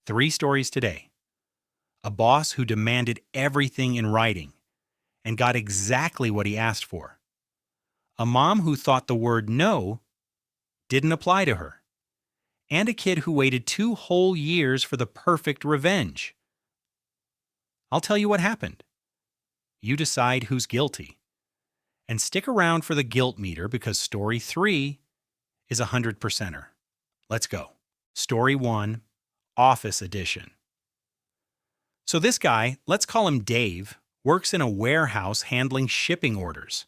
Three stories today. A boss who demanded everything in writing and got exactly what he asked for. A mom who thought the word no didn't apply to her. And a kid who waited 2 whole years for the perfect revenge. I'll tell you what happened. You decide who's guilty. And stick around for the guilt meter because story 3 is a 100%er. Let's go. Story 1, Office Edition. So this guy, let's call him Dave, works in a warehouse handling shipping orders.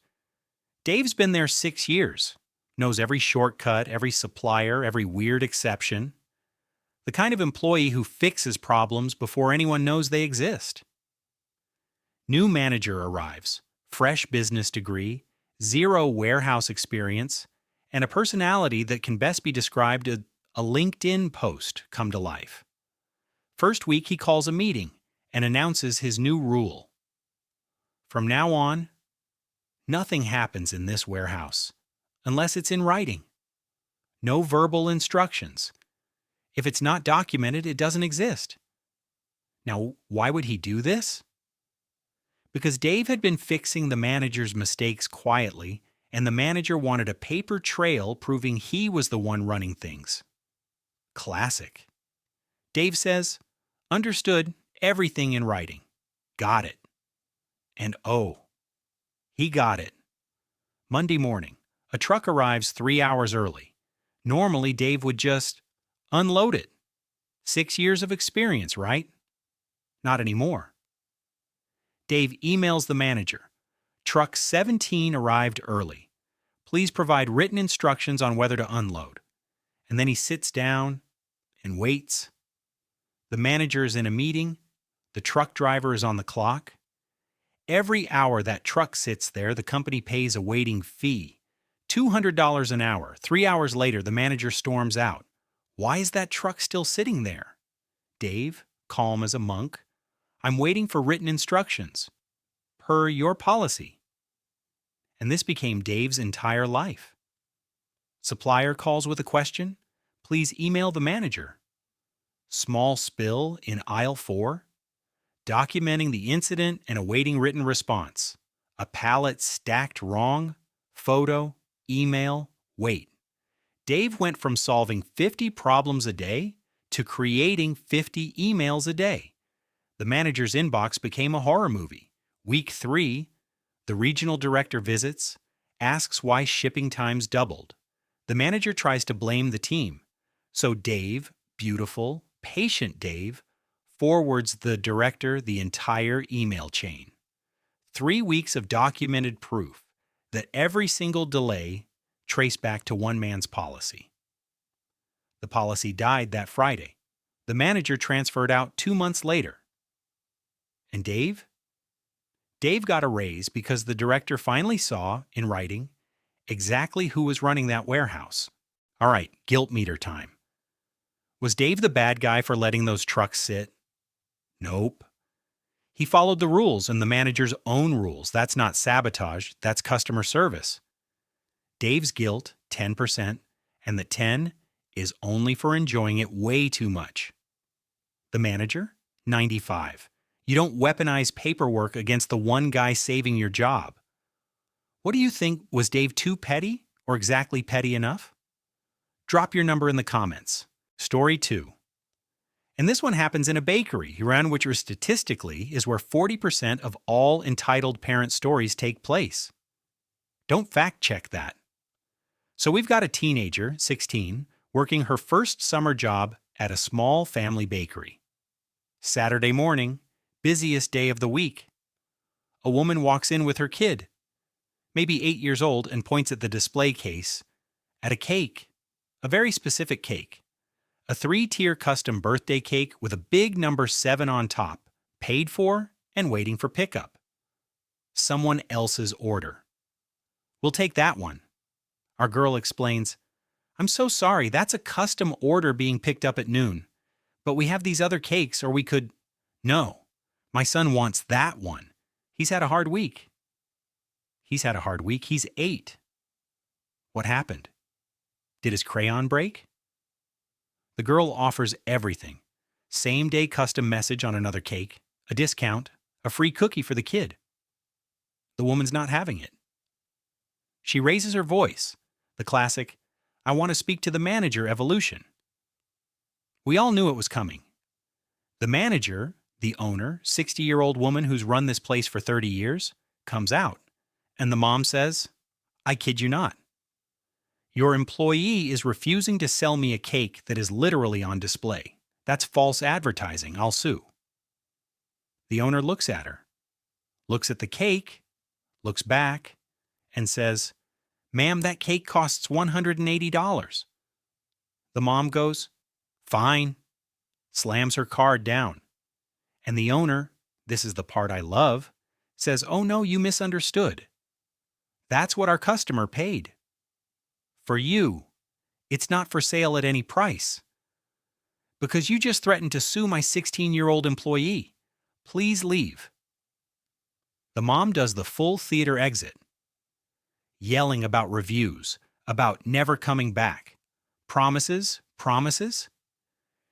Dave's been there 6 years, knows every shortcut, every supplier, every weird exception. The kind of employee who fixes problems before anyone knows they exist. New manager arrives, fresh business degree, 0 warehouse experience, and a personality that can best be described as a LinkedIn post come to life. First week he calls a meeting and announces his new rule. From now on, nothing happens in this warehouse unless it's in writing. No verbal instructions. If it's not documented, it doesn't exist. Now, why would he do this? Because Dave had been fixing the manager's mistakes quietly, and the manager wanted a paper trail proving he was the one running things. Classic. Dave says, understood everything in writing. Got it. And oh, he got it. Monday morning, a truck arrives 3 hours early. Normally, Dave would just unload it. 6 years of experience, right? Not anymore. Dave emails the manager. Truck 17 arrived early. Please provide written instructions on whether to unload. And then he sits down and waits. The manager is in a meeting. The truck driver is on the clock. Every hour that truck sits there, the company pays a waiting fee. $200 an hour. 3 hours later, the manager storms out. Why is that truck still sitting there? Dave, calm as a monk, I'm waiting for written instructions. Per your policy. And this became Dave's entire life. Supplier calls with a question. Please email the manager. Small spill in aisle 4. Documenting the incident and awaiting written response. A pallet stacked wrong. Photo, email, wait. Dave went from solving 50 problems a day to creating 50 emails a day. The manager's inbox became a horror movie. Week 3, the regional director visits, asks why shipping times doubled. The manager tries to blame the team. So Dave, beautiful, patient Dave, forwards the director the entire email chain. 3 weeks of documented proof that every single delay traced back to one man's policy. The policy died that Friday. The manager transferred out 2 months later. And Dave? Dave got a raise because the director finally saw, in writing, exactly who was running that warehouse. All right, guilt meter time. Was Dave the bad guy for letting those trucks sit? Nope. He followed the rules and the manager's own rules. That's not sabotage, that's customer service. Dave's guilt, 10%, and the 10 is only for enjoying it way too much. The manager, 95. You don't weaponize paperwork against the one guy saving your job. What do you think? Was Dave too petty or exactly petty enough? Drop your number in the comments. Story 2. And this one happens in a bakery, around which statistically is where 40% of all entitled parent stories take place. Don't fact check that. So we've got a teenager, 16, working her first summer job at a small family bakery. Saturday morning, busiest day of the week. A woman walks in with her kid, maybe 8 years old, and points at the display case, at a cake, a very specific cake. A 3-tier custom birthday cake with a big number 7 on top, paid for and waiting for pickup. Someone else's order. We'll take that one. Our girl explains, I'm so sorry, that's a custom order being picked up at noon. But we have these other cakes, or we could... No, my son wants that one. He's had a hard week. He's 8. What happened? Did his crayon break? The girl offers everything. Same-day custom message on another cake, a discount, a free cookie for the kid. The woman's not having it. She raises her voice, the classic, "I want to speak to the manager" evolution. We all knew it was coming. The manager, the owner, 60-year-old woman who's run this place for 30 years, comes out, and the mom says, "I kid you not. Your employee is refusing to sell me a cake that is literally on display. That's false advertising. I'll sue." The owner looks at her, looks at the cake, looks back, and says, "Ma'am, that cake costs $180. The mom goes, "Fine," slams her card down. And the owner, this is the part I love, says, "Oh no, you misunderstood. That's what our customer paid. For you, it's not for sale at any price. Because you just threatened to sue my 16-year-old employee. Please leave." The mom does the full theater exit, yelling about reviews, about never coming back. Promises, promises.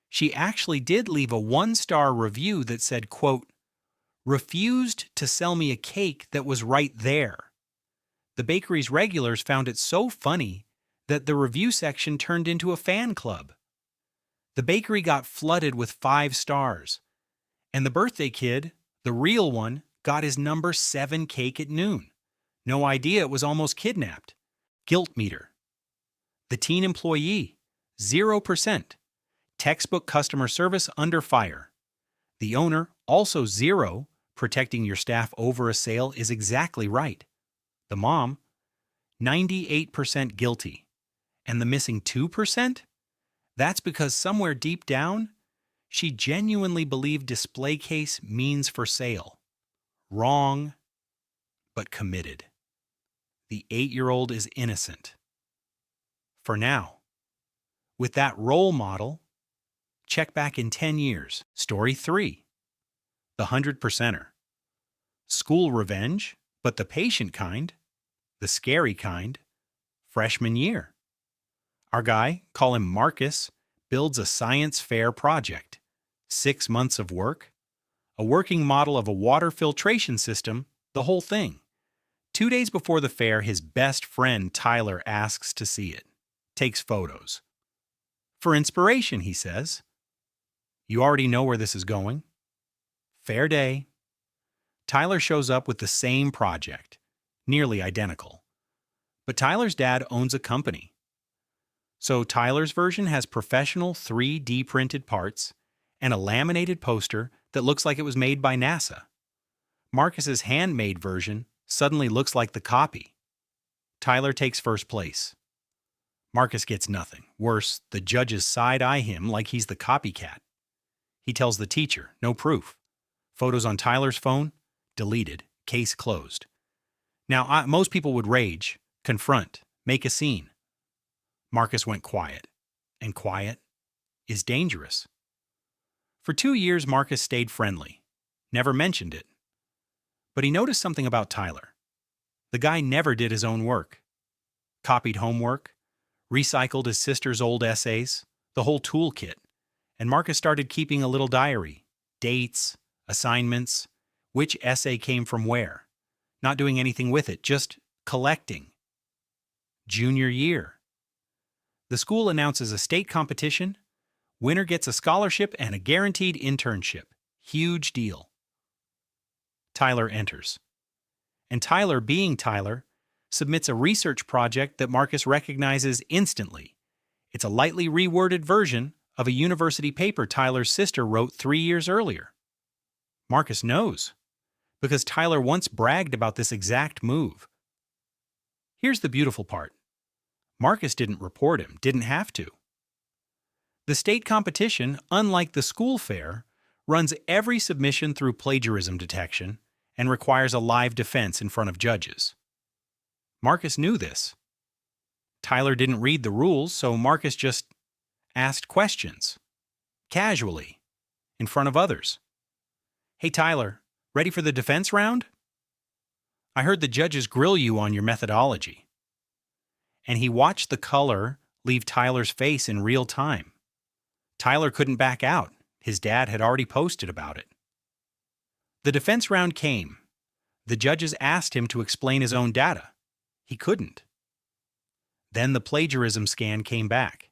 She actually did leave a 1-star review that said, quote, "Refused to sell me a cake that was right there." The bakery's regulars found it so funny that the review section turned into a fan club. The bakery got flooded with 5 stars. And the birthday kid, the real one, got his number 7 cake at noon. No idea it was almost kidnapped. Guilt meter. The teen employee, 0%. Textbook customer service under fire. The owner, also 0. Protecting your staff over a sale is exactly right. The mom, 98% guilty. And the missing 2%? That's because somewhere deep down, she genuinely believed display case means for sale. Wrong, but committed. The 8-year-old is innocent. For now. With that role model, check back in 10 years. Story 3. The 100%er. School revenge, but the patient kind, the scary kind, freshman year. Our guy, call him Marcus, builds a science fair project. 6 months of work, a working model of a water filtration system, the whole thing. 2 days before the fair, his best friend Tyler asks to see it. Takes photos. For inspiration, he says. You already know where this is going. Fair day. Tyler shows up with the same project, nearly identical. But Tyler's dad owns a company. So Tyler's version has professional 3D printed parts and a laminated poster that looks like it was made by NASA. Marcus's handmade version suddenly looks like the copy. Tyler takes first place. Marcus gets nothing. Worse, the judges side-eye him like he's the copycat. He tells the teacher, no proof. Photos on Tyler's phone, deleted, case closed. Now, most people would rage, confront, make a scene. Marcus went quiet, and quiet is dangerous. For 2 years, Marcus stayed friendly, never mentioned it. But he noticed something about Tyler. The guy never did his own work. Copied homework, recycled his sister's old essays, the whole toolkit, and Marcus started keeping a little diary, dates, assignments, which essay came from where, not doing anything with it, just collecting. Junior year. The school announces a state competition, winner gets a scholarship and a guaranteed internship. Huge deal. Tyler enters. And Tyler, being Tyler, submits a research project that Marcus recognizes instantly. It's a lightly reworded version of a university paper Tyler's sister wrote 3 years earlier. Marcus knows, because Tyler once bragged about this exact move. Here's the beautiful part. Marcus didn't report him, didn't have to. The state competition, unlike the school fair, runs every submission through plagiarism detection and requires a live defense in front of judges. Marcus knew this. Tyler didn't read the rules, so Marcus just asked questions, casually, in front of others. Hey Tyler, ready for the defense round? I heard the judges grill you on your methodology. And he watched the color leave Tyler's face in real time. Tyler couldn't back out. His dad had already posted about it. The defense round came. The judges asked him to explain his own data. He couldn't. Then the plagiarism scan came back.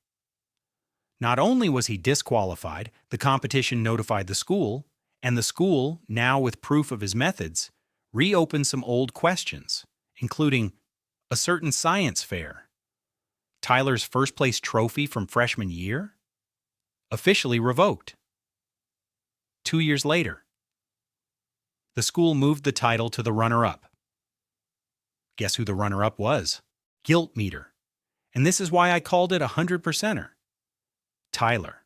Not only was he disqualified, the competition notified the school, and the school, now with proof of his methods, reopened some old questions, including a certain science fair, Tyler's first-place trophy from freshman year, officially revoked. 2 years later, the school moved the title to the runner-up. Guess who the runner-up was? Guilt meter. And this is why I called it 100%er. Tyler,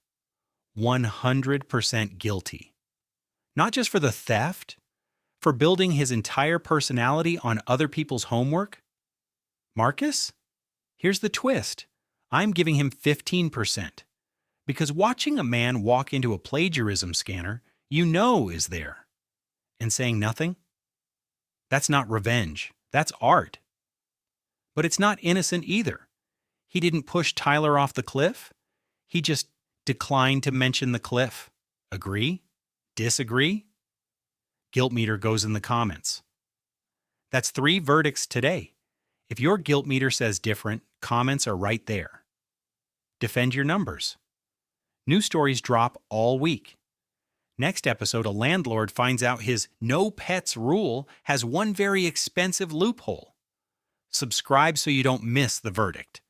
100% guilty. Not just for the theft, for building his entire personality on other people's homework. Marcus? Here's the twist. I'm giving him 15%. Because watching a man walk into a plagiarism scanner you know is there, and saying nothing? That's not revenge. That's art. But it's not innocent either. He didn't push Tyler off the cliff. He just declined to mention the cliff. Agree? Disagree? Guilt meter goes in the comments. That's 3 verdicts today. If your guilt meter says different, comments are right there. Defend your numbers. New stories drop all week. Next episode, a landlord finds out his no pets rule has one very expensive loophole. Subscribe so you don't miss the verdict.